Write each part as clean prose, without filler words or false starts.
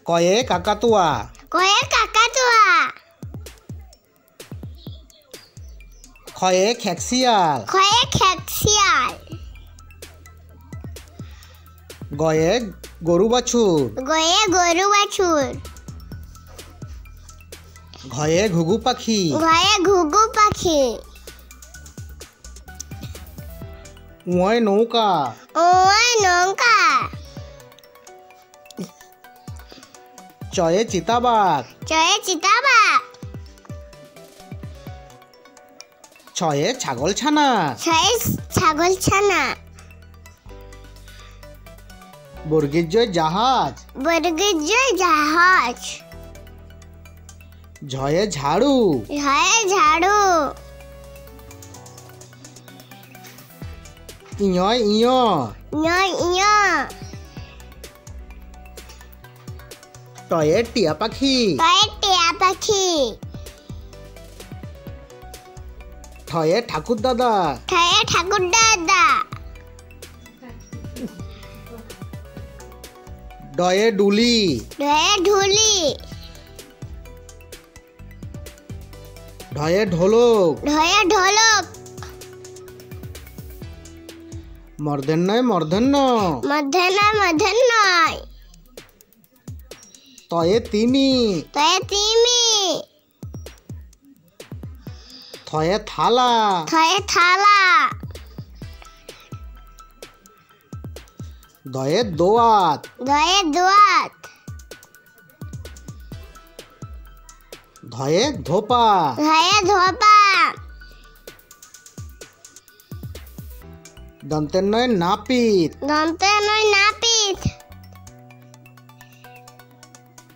কয়ে কাকাতুয়া কয়ে কাকাতুয়া খয়ে খেকসিয়াল খয়ে খেকসিয়াল গয়ে গরু বাছুর গয়ে গরু বাছুর ঘয়ে ঘুঘু পাখি ঘয়ে ঘুঘু পাখি উয় নৌকা ওয় নৌকা চয়ে চিতাবাঘ চয়ে চিতাবাঘ ছয়ে ছাগল ছানা ছয়ে ছাগল ছানা বর্গীর জয় জাহাজ বর্গীর জয় জাহাজ ঝয়ে ঝাড়ু ঝয়ে ঝাড়ু ইয় ইয় ইয় ইয় টয়ে টিয়া পাখি টয়ে টিয়া পাখি ঠয়ে ঠাকুর দাদা ঠয়ে ঠাকুর দাদা ডয়ে ডুলি ঢয়ে ঢুলি ঢয়ে ঢোলক ঢয়ে ঢোলক মর্ধন্যয় মর্ধন্য মধ্যাহ্ন তয়ে তিমি তয়ে তিমি থয়ে থালা থয়ে থালা দয়ে দোয়াত ধয়ে দোয়াত ধয়ে ধোপা ধয়ে ধোপা দন্তেন্নয় নাপিত দন্তে নয় নাপিত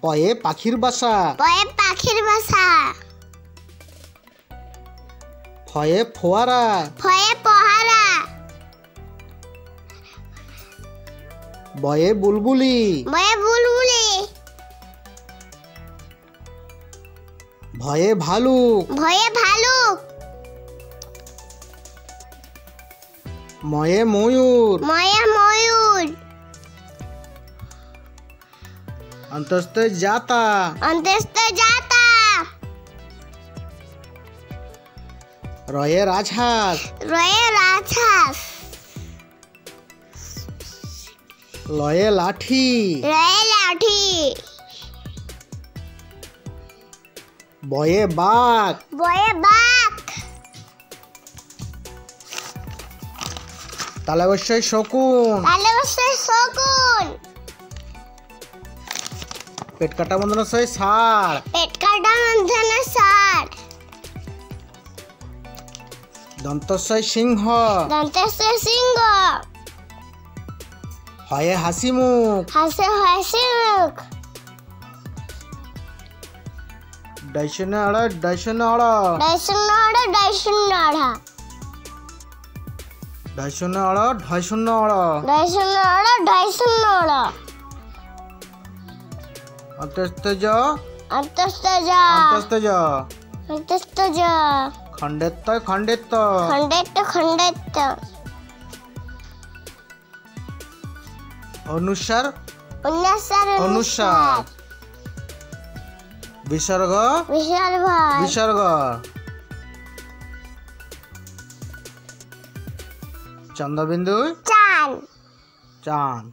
পয়ে পাখির বাসা পয়ে পাখির বাসা ফয়ে ফোয়ারা ফয়ে পহারা বয়ে বুলবুলি বয়ে বুলবুলি ভয়ে ভালুক ভয়ে ভালুক ময়ে ময়ূর ময়ে ময়ূর অন্তস্তে জাতা অন্তস্থ জাতা রয়ে রাজহাঁস রয়ে রাজহাঁস লয়ে লাঠি রয়ে লাঠি বয়ে বাঘ বয়ে বাঘ তালে অবশ্যই শকুন তালে অবশ্যই শকুন পেট কাটা বন্ধন সই ষাঁড় পেট কাটা মধ্যে ষাঁড় দন্তস্বয় সিংহ দন্তেশ্ব সিংহ হয়ে হাসি মুখ হাসে হাসি মুখ ডাইশনে আড়া ডাইশনে আড়া ডাইশনাড়া ডাইশনাড়া ডাইশনে আড়া ঢাইশনে আড়া ডাইশনাড়া ডাইশনাড়া অন্তস্তে যা অন্তস্থ যা অন্তস্তে যা অন্তস্থ যা খণ্ডেত্ত খণ্ডেত্ত খণ্ডেত্ব খণ্ডেত্ব অনুসার অনুসার অনুসার বিসর্গ বিশাল ভাই বিসর্গ চন্দ্রবিন্দু চাঁদ চাঁদ